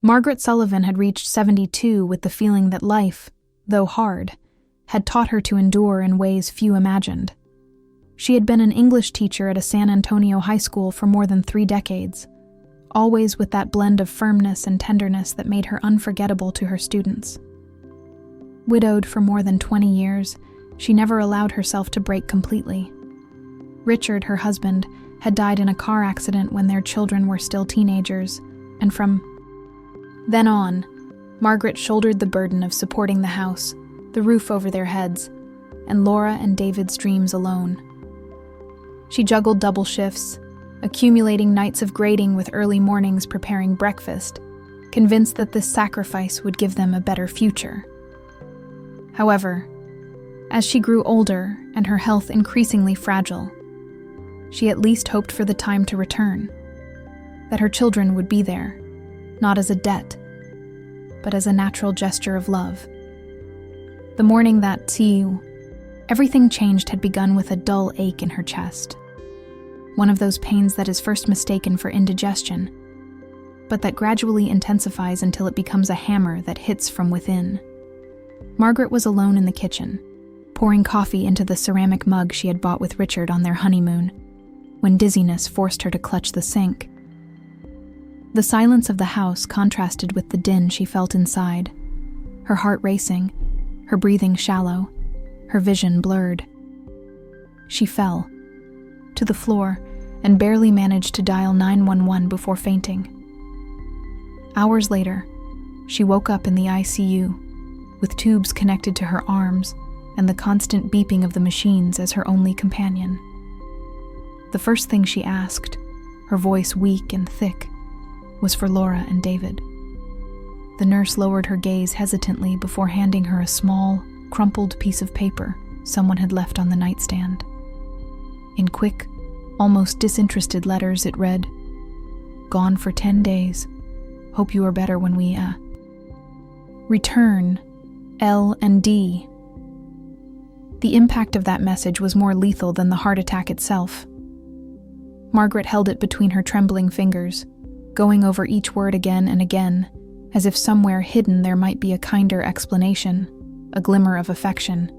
Margaret Sullivan had reached 72 with the feeling that life, though hard, had taught her to endure in ways few imagined. She had been an English teacher at a San Antonio high school for more than 3 decades, always with that blend of firmness and tenderness that made her unforgettable to her students. Widowed for more than 20 years, she never allowed herself to break completely. Richard, her husband, had died in a car accident when their children were still teenagers, and from then on, Margaret shouldered the burden of supporting the house, the roof over their heads, and Laura and David's dreams alone. She juggled double shifts, accumulating nights of grading with early mornings preparing breakfast, convinced that this sacrifice would give them a better future. However, as she grew older and her health increasingly fragile, she at least hoped for the time to return, that her children would be there, not as a debt, but as a natural gesture of love. The morning that, everything changed had begun with a dull ache in her chest. One of those pains that is first mistaken for indigestion, but that gradually intensifies until it becomes a hammer that hits from within. Margaret was alone in the kitchen, pouring coffee into the ceramic mug she had bought with Richard on their honeymoon, when dizziness forced her to clutch the sink. The silence of the house contrasted with the din she felt inside, her heart racing, her breathing shallow, her vision blurred. She fell to the floor and barely managed to dial 911 before fainting. Hours later, she woke up in the ICU, with tubes connected to her arms and the constant beeping of the machines as her only companion. The first thing she asked, her voice weak and thick, was for Laura and David. The nurse lowered her gaze hesitantly before handing her a small, crumpled piece of paper someone had left on the nightstand. In quick, almost disinterested letters it read, "Gone for 10 days. Hope you are better when we, return, L and D." The impact of that message was more lethal than the heart attack itself. Margaret held it between her trembling fingers, going over each word again and again, as if somewhere hidden there might be a kinder explanation, a glimmer of affection.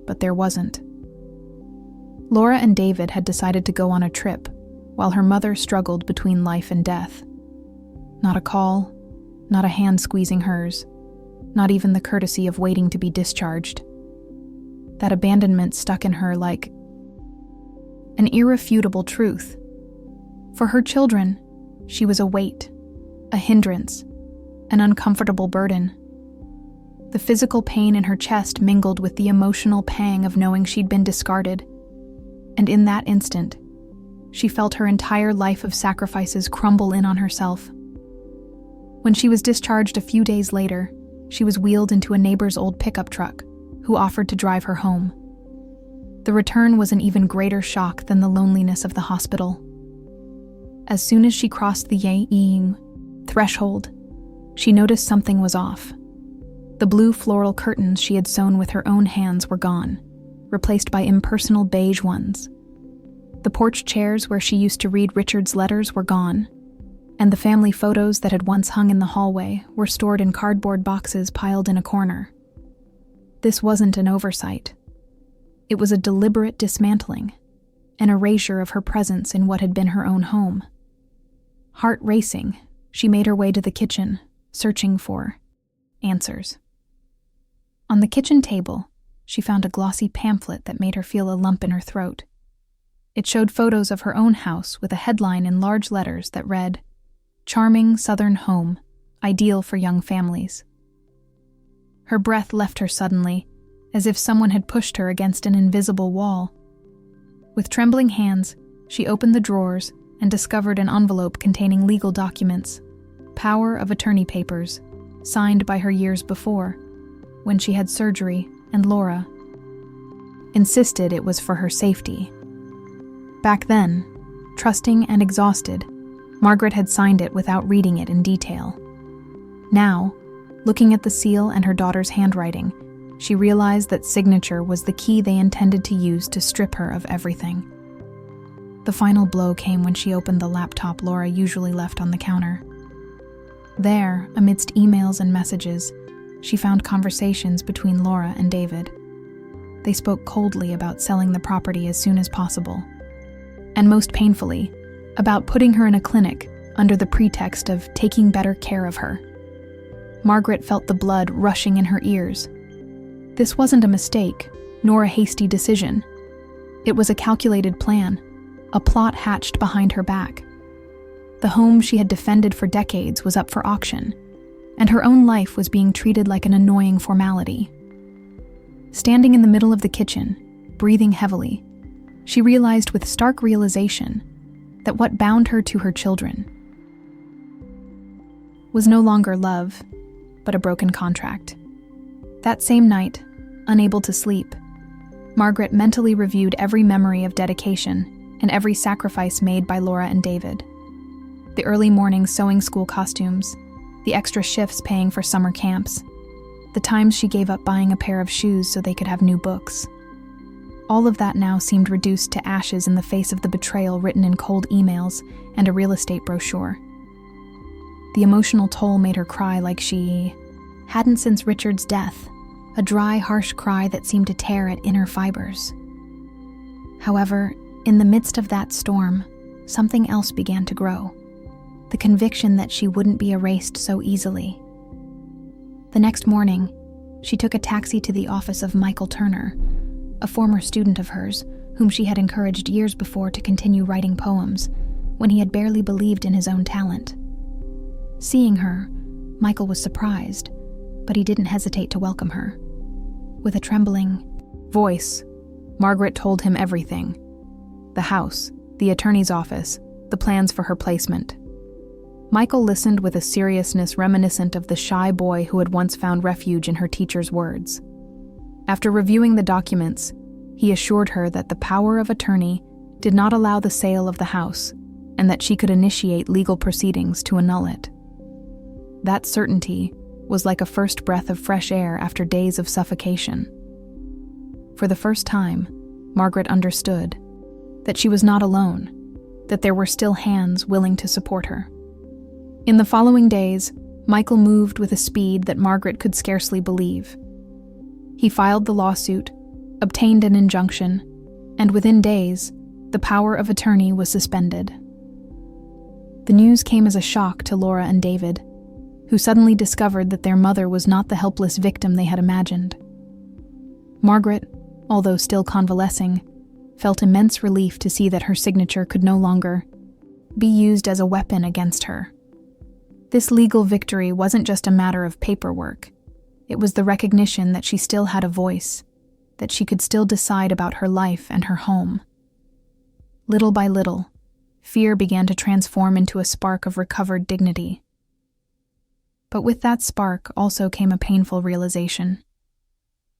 But there wasn't. Laura and David had decided to go on a trip, while her mother struggled between life and death. Not a call, not a hand squeezing hers, not even the courtesy of waiting to be discharged. That abandonment stuck in her like an irrefutable truth. For her children, she was a weight, a hindrance, an uncomfortable burden. The physical pain in her chest mingled with the emotional pang of knowing she'd been discarded, and in that instant, she felt her entire life of sacrifices crumble in on herself. When she was discharged a few days later, she was wheeled into a neighbor's old pickup truck, who offered to drive her home. The return was an even greater shock than the loneliness of the hospital. As soon as she crossed the threshold, she noticed something was off. The blue floral curtains she had sewn with her own hands were gone, replaced by impersonal beige ones. The porch chairs where she used to read Richard's letters were gone, and the family photos that had once hung in the hallway were stored in cardboard boxes piled in a corner. This wasn't an oversight. It was a deliberate dismantling, an erasure of her presence in what had been her own home. Heart racing, she made her way to the kitchen, searching for answers. On the kitchen table, she found a glossy pamphlet that made her feel a lump in her throat. It showed photos of her own house with a headline in large letters that read, "Charming Southern Home, Ideal for Young Families." Her breath left her suddenly, as if someone had pushed her against an invisible wall. With trembling hands, she opened the drawers and discovered an envelope containing legal documents, power of attorney papers, signed by her years before, when she had surgery and Laura insisted it was for her safety. Back then, trusting and exhausted, Margaret had signed it without reading it in detail. Now, looking at the seal and her daughter's handwriting, she realized that signature was the key they intended to use to strip her of everything. The final blow came when she opened the laptop Laura usually left on the counter. There, amidst emails and messages, she found conversations between Laura and David. They spoke coldly about selling the property as soon as possible, and most painfully, about putting her in a clinic under the pretext of taking better care of her. Margaret felt the blood rushing in her ears. This wasn't a mistake, nor a hasty decision. It was a calculated plan, a plot hatched behind her back. The home she had defended for decades was up for auction, and her own life was being treated like an annoying formality. Standing in the middle of the kitchen, breathing heavily, she realized with stark realization that what bound her to her children was no longer love, but a broken contract. That same night, unable to sleep, Margaret mentally reviewed every memory of dedication and every sacrifice made by Laura and David. The early morning sewing school costumes, the extra shifts paying for summer camps, the times she gave up buying a pair of shoes so they could have new books. All of that now seemed reduced to ashes in the face of the betrayal written in cold emails and a real estate brochure. The emotional toll made her cry like she hadn't since Richard's death, a dry, harsh cry that seemed to tear at inner fibers. However, in the midst of that storm, something else began to grow, the conviction that she wouldn't be erased so easily. The next morning, she took a taxi to the office of Michael Turner, a former student of hers whom she had encouraged years before to continue writing poems when he had barely believed in his own talent. Seeing her, Michael was surprised, but he didn't hesitate to welcome her. With a trembling voice, Margaret told him everything: the house, the attorney's office, the plans for her placement. Michael listened with a seriousness reminiscent of the shy boy who had once found refuge in her teacher's words. After reviewing the documents, he assured her that the power of attorney did not allow the sale of the house and that she could initiate legal proceedings to annul it. That certainty was like a first breath of fresh air after days of suffocation. For the first time, Margaret understood that she was not alone, that there were still hands willing to support her. In the following days, Michael moved with a speed that Margaret could scarcely believe. He filed the lawsuit, obtained an injunction, and within days, the power of attorney was suspended. The news came as a shock to Laura and David, who suddenly discovered that their mother was not the helpless victim they had imagined. Margaret, although still convalescing, felt immense relief to see that her signature could no longer be used as a weapon against her. This legal victory wasn't just a matter of paperwork. It was the recognition that she still had a voice, that she could still decide about her life and her home. Little by little, fear began to transform into a spark of recovered dignity. But with that spark also came a painful realization.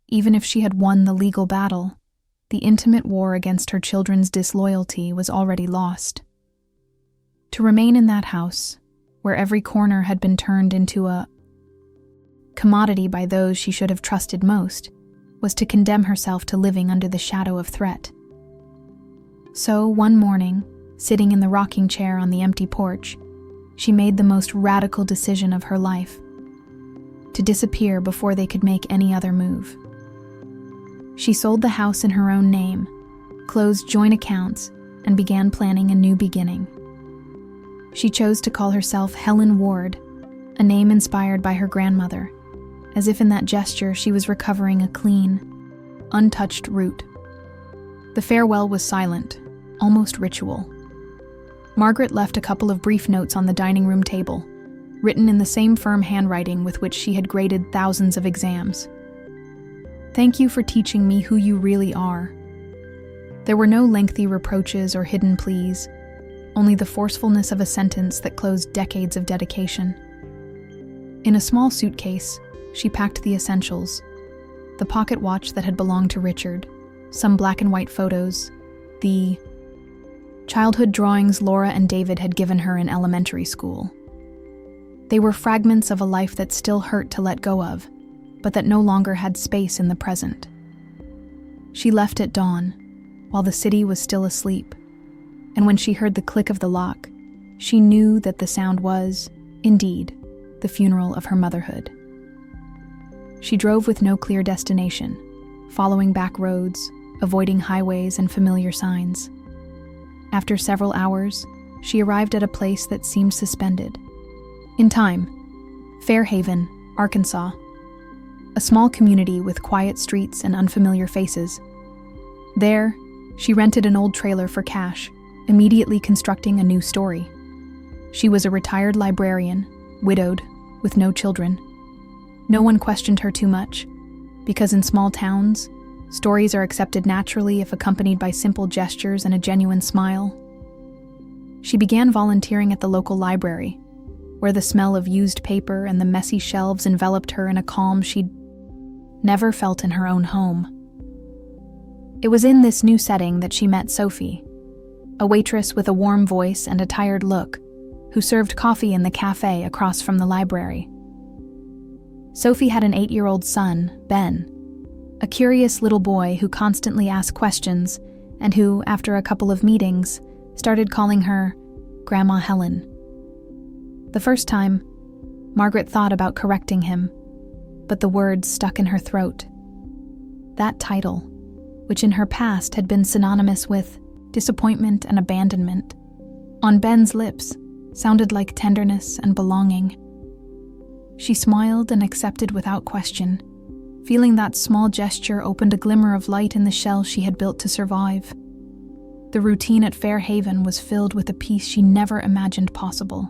Even if she had won the legal battle, the intimate war against her children's disloyalty was already lost. To remain in that house, where every corner had been turned into a commodity by those she should have trusted most, was to condemn herself to living under the shadow of threat. So, one morning, sitting in the rocking chair on the empty porch, she made the most radical decision of her life: to disappear before they could make any other move. She sold the house in her own name, closed joint accounts, and began planning a new beginning. She chose to call herself Helen Ward, a name inspired by her grandmother, as if in that gesture she was recovering a clean, untouched root. The farewell was silent, almost ritual. Margaret left a couple of brief notes on the dining room table, written in the same firm handwriting with which she had graded thousands of exams. "Thank you for teaching me who you really are." There were no lengthy reproaches or hidden pleas, only the forcefulness of a sentence that closed decades of dedication. In a small suitcase, she packed the essentials: the pocket watch that had belonged to Richard, some black and white photos, the childhood drawings Laura and David had given her in elementary school. They were fragments of a life that still hurt to let go of, but that no longer had space in the present. She left at dawn, while the city was still asleep, and when she heard the click of the lock, she knew that the sound was, indeed, the funeral of her motherhood. She drove with no clear destination, following back roads, avoiding highways and familiar signs. After several hours, she arrived at a place that seemed suspended. In time, Fairhaven, Arkansas, a small community with quiet streets and unfamiliar faces. There, she rented an old trailer for cash, immediately constructing a new story. She was a retired librarian, widowed, with no children. No one questioned her too much, because in small towns, stories are accepted naturally if accompanied by simple gestures and a genuine smile. She began volunteering at the local library, where the smell of used paper and the messy shelves enveloped her in a calm she'd never felt in her own home. It was in this new setting that she met Sophie, a waitress with a warm voice and a tired look, who served coffee in the cafe across from the library. Sophie had an 8-year-old son, Ben, a curious little boy who constantly asked questions and who, after a couple of meetings, started calling her Grandma Helen. The first time, Margaret thought about correcting him, but the words stuck in her throat. That title, which in her past had been synonymous with disappointment and abandonment, on Ben's lips sounded like tenderness and belonging. She smiled and accepted without question, feeling that small gesture opened a glimmer of light in the shell she had built to survive. The routine at Fairhaven was filled with a peace she never imagined possible.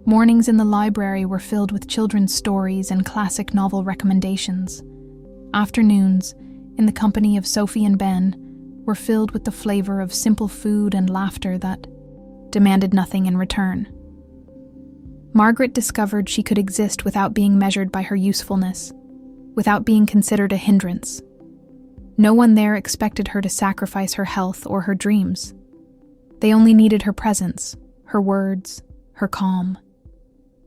Mornings in the library were filled with children's stories and classic novel recommendations. Afternoons, in the company of Sophie and Ben, were filled with the flavor of simple food and laughter that demanded nothing in return. Margaret discovered she could exist without being measured by her usefulness, without being considered a hindrance. No one there expected her to sacrifice her health or her dreams. They only needed her presence, her words, her calm.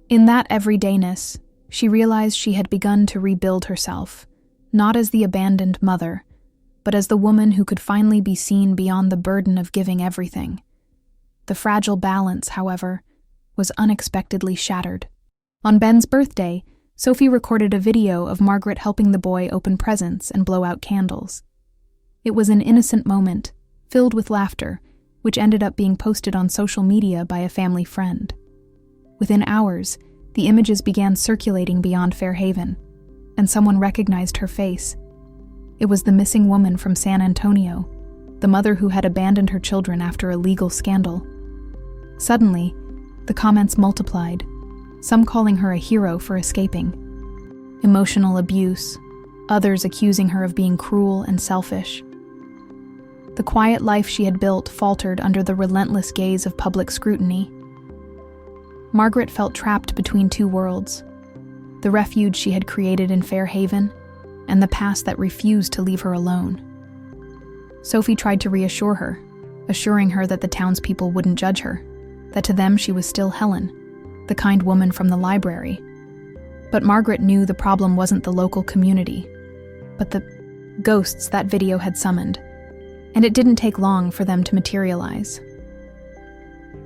In that everydayness, she realized she had begun to rebuild herself, not as the abandoned mother, but as the woman who could finally be seen beyond the burden of giving everything. The fragile balance, however, was unexpectedly shattered. On Ben's birthday, Sophie recorded a video of Margaret helping the boy open presents and blow out candles. It was an innocent moment, filled with laughter, which ended up being posted on social media by a family friend. Within hours, the images began circulating beyond Fairhaven, and someone recognized her face. It was the missing woman from San Antonio, the mother who had abandoned her children after a legal scandal. Suddenly, the comments multiplied, some calling her a hero for escaping. Emotional abuse, others accusing her of being cruel and selfish. The quiet life she had built faltered under the relentless gaze of public scrutiny. Margaret felt trapped between two worlds, the refuge she had created in Fairhaven and the past that refused to leave her alone. Sophie tried to reassure her, assuring her that the townspeople wouldn't judge her, that to them she was still Helen, the kind woman from the library. But Margaret knew the problem wasn't the local community, but the ghosts that video had summoned, and it didn't take long for them to materialize.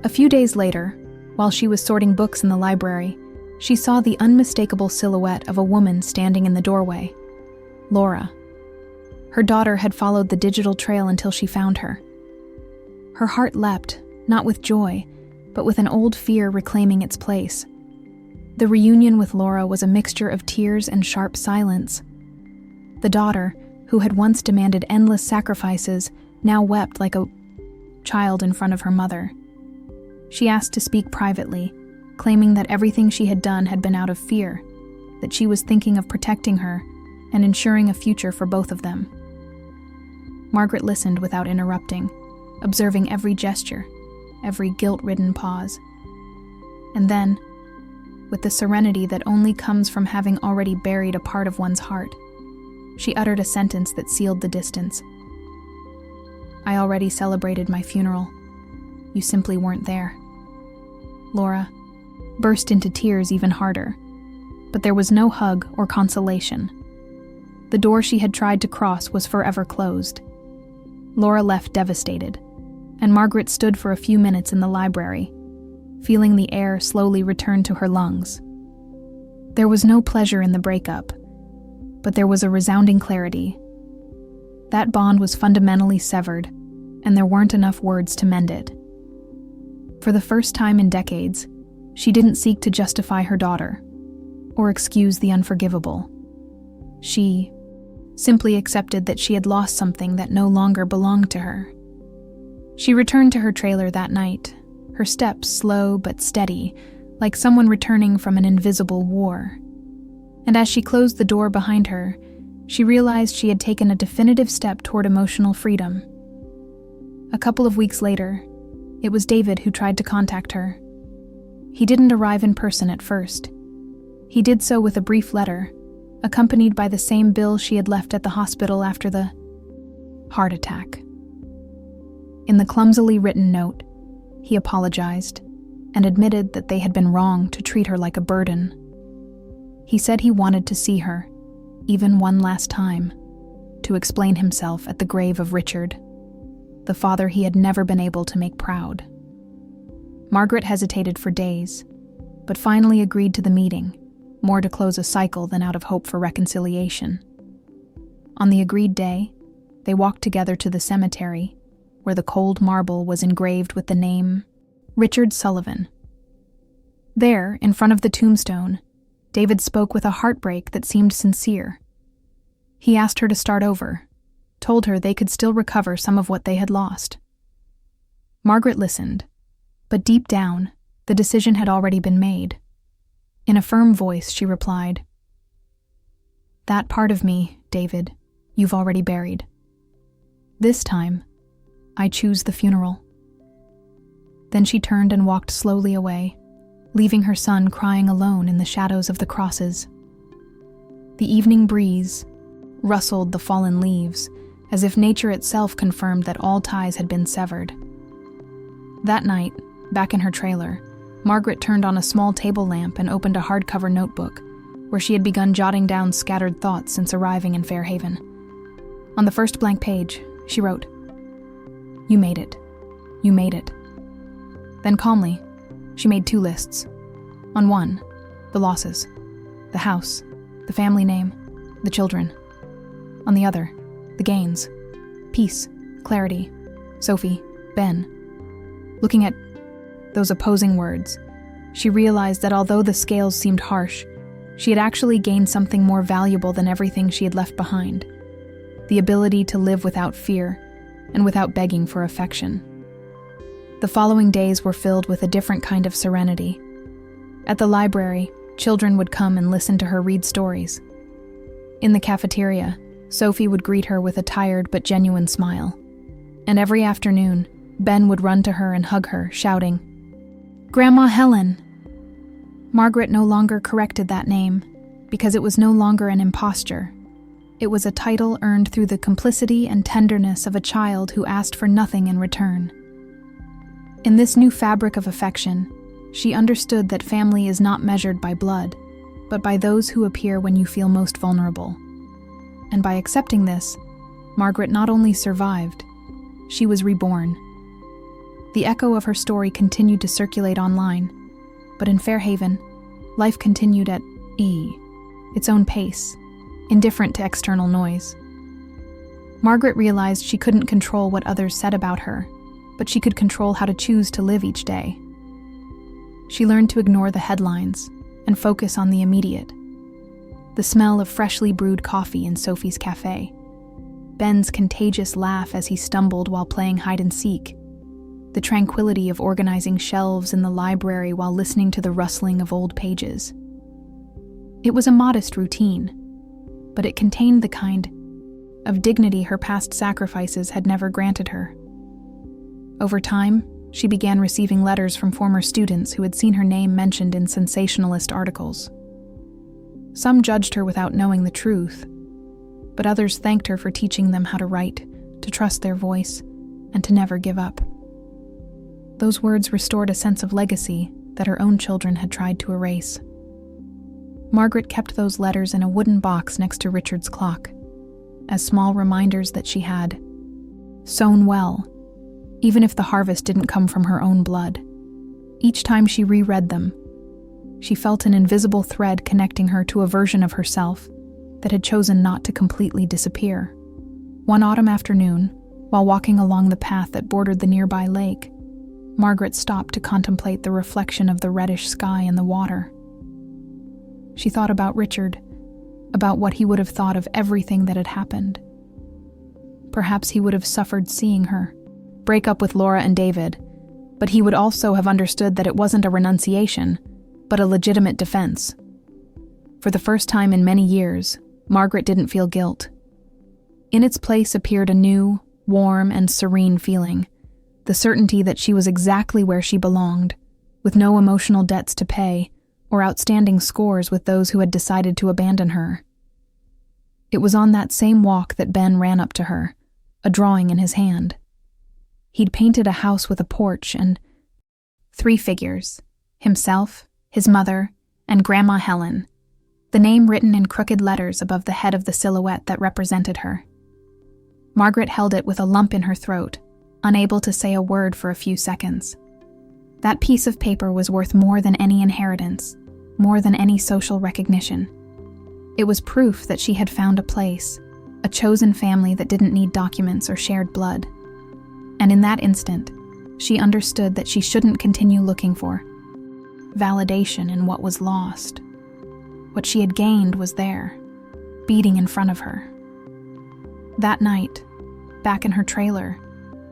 A few days later, while she was sorting books in the library, she saw the unmistakable silhouette of a woman standing in the doorway. Laura. Her daughter had followed the digital trail until she found her. Her heart leapt, not with joy, but with an old fear reclaiming its place. The reunion with Laura was a mixture of tears and sharp silence. The daughter, who had once demanded endless sacrifices, now wept like a child in front of her mother. She asked to speak privately, claiming that everything she had done had been out of fear, that she was thinking of protecting her and ensuring a future for both of them. Margaret listened without interrupting, observing every gesture, every guilt-ridden pause. And then, with the serenity that only comes from having already buried a part of one's heart, she uttered a sentence that sealed the distance. "I already celebrated my funeral. You simply weren't there." Laura burst into tears even harder, but there was no hug or consolation. The door she had tried to cross was forever closed. Laura left devastated, and Margaret stood for a few minutes in the library, feeling the air slowly return to her lungs. There was no pleasure in the breakup, but there was a resounding clarity. That bond was fundamentally severed, and there weren't enough words to mend it. For the first time in decades, she didn't seek to justify her daughter or excuse the unforgivable. She simply accepted that she had lost something that no longer belonged to her. She returned to her trailer that night, her steps slow but steady, like someone returning from an invisible war. And as she closed the door behind her, she realized she had taken a definitive step toward emotional freedom. A couple of weeks later, it was David who tried to contact her. He didn't arrive in person at first. He did so with a brief letter, accompanied by the same bill she had left at the hospital after the heart attack. In the clumsily written note, he apologized and admitted that they had been wrong to treat her like a burden. He said he wanted to see her, even one last time, to explain himself at the grave of Richard, the father he had never been able to make proud. Margaret hesitated for days, but finally agreed to the meeting, more to close a cycle than out of hope for reconciliation. On the agreed day, they walked together to the cemetery, where the cold marble was engraved with the name Richard Sullivan. There, in front of the tombstone, David spoke with a heartbreak that seemed sincere. He asked her to start over, told her they could still recover some of what they had lost. Margaret listened, but deep down, the decision had already been made. In a firm voice, she replied, "That part of me, David, you've already buried. This time, I choose the funeral." Then she turned and walked slowly away, leaving her son crying alone in the shadows of the crosses. The evening breeze rustled the fallen leaves, as if nature itself confirmed that all ties had been severed. That night, back in her trailer, Margaret turned on a small table lamp and opened a hardcover notebook, where she had begun jotting down scattered thoughts since arriving in Fairhaven. On the first blank page, she wrote, "You made it. You made it." Then calmly, she made 2 lists. On one, the losses, the house, the family name, the children. On the other, the gains, peace, clarity, Sophie, Ben. Looking at those opposing words, she realized that although the scales seemed harsh, she had actually gained something more valuable than everything she had left behind: the ability to live without fear and without begging for affection. The following days were filled with a different kind of serenity. At the library, children would come and listen to her read stories. In the cafeteria, Sophie would greet her with a tired but genuine smile. And every afternoon, Ben would run to her and hug her, shouting, "Grandma Helen!" Margaret no longer corrected that name, because it was no longer an imposture. It was a title earned through the complicity and tenderness of a child who asked for nothing in return. In this new fabric of affection, she understood that family is not measured by blood, but by those who appear when you feel most vulnerable. And by accepting this, Margaret not only survived, she was reborn. The echo of her story continued to circulate online, but in Fairhaven, life continued at its own pace, indifferent to external noise. Margaret realized she couldn't control what others said about her, but she could control how to choose to live each day. She learned to ignore the headlines and focus on the immediate. The smell of freshly brewed coffee in Sophie's cafe, Ben's contagious laugh as he stumbled while playing hide-and-seek, the tranquility of organizing shelves in the library while listening to the rustling of old pages. It was a modest routine, but it contained the kind of dignity her past sacrifices had never granted her. Over time, she began receiving letters from former students who had seen her name mentioned in sensationalist articles. Some judged her without knowing the truth, but others thanked her for teaching them how to write, to trust their voice, and to never give up. Those words restored a sense of legacy that her own children had tried to erase. Margaret kept those letters in a wooden box next to Richard's clock, as small reminders that she had sown well, even if the harvest didn't come from her own blood. Each time she reread them, She felt an invisible thread connecting her to a version of herself that had chosen not to completely disappear. One autumn afternoon, while walking along the path that bordered the nearby lake, Margaret stopped to contemplate the reflection of the reddish sky in the water. She thought about Richard, about what he would have thought of everything that had happened. Perhaps he would have suffered seeing her break up with Laura and David, but he would also have understood that it wasn't a renunciation, but a legitimate defense. For the first time in many years, Margaret didn't feel guilt. In its place appeared a new, warm, and serene feeling, the certainty that she was exactly where she belonged, with no emotional debts to pay or outstanding scores with those who had decided to abandon her. It was on that same walk that Ben ran up to her, a drawing in his hand. He'd painted a house with a porch and 3 figures, himself, his mother, and Grandma Helen, the name written in crooked letters above the head of the silhouette that represented her. Margaret held it with a lump in her throat, unable to say a word for a few seconds. That piece of paper was worth more than any inheritance, more than any social recognition. It was proof that she had found a place, a chosen family that didn't need documents or shared blood. And in that instant, she understood that she shouldn't continue looking for validation in what was lost. What she had gained was there, beating in front of her. That night, back in her trailer,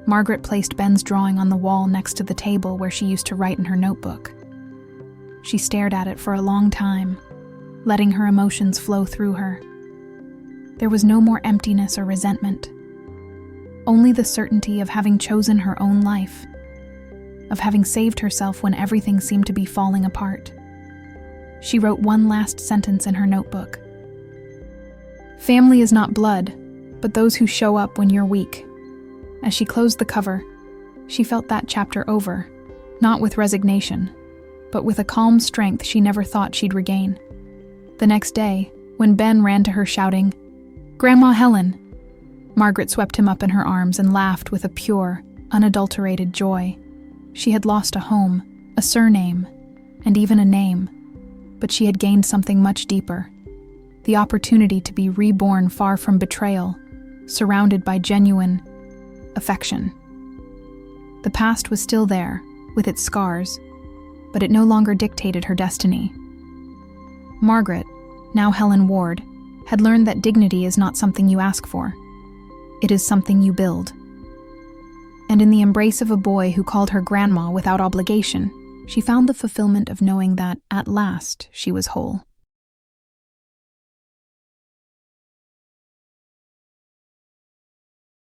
Margaret placed Ben's drawing on the wall next to the table where she used to write in her notebook. She stared at it for a long time, letting her emotions flow through her. There was no more emptiness or resentment, only the certainty of having chosen her own life, of having saved herself when everything seemed to be falling apart. She wrote one last sentence in her notebook. "Family is not blood, but those who show up when you're weak." As she closed the cover, she felt that chapter over, not with resignation, but with a calm strength she never thought she'd regain. The next day, when Ben ran to her shouting, "Grandma Helen!" Margaret swept him up in her arms and laughed with a pure, unadulterated joy. She had lost a home, a surname, and even a name, but she had gained something much deeper, the opportunity to be reborn far from betrayal, surrounded by genuine affection. The past was still there, with its scars, but it no longer dictated her destiny. Margaret, now Helen Ward, had learned that dignity is not something you ask for. It is something you build. And in the embrace of a boy who called her grandma without obligation, she found the fulfillment of knowing that, at last, she was whole.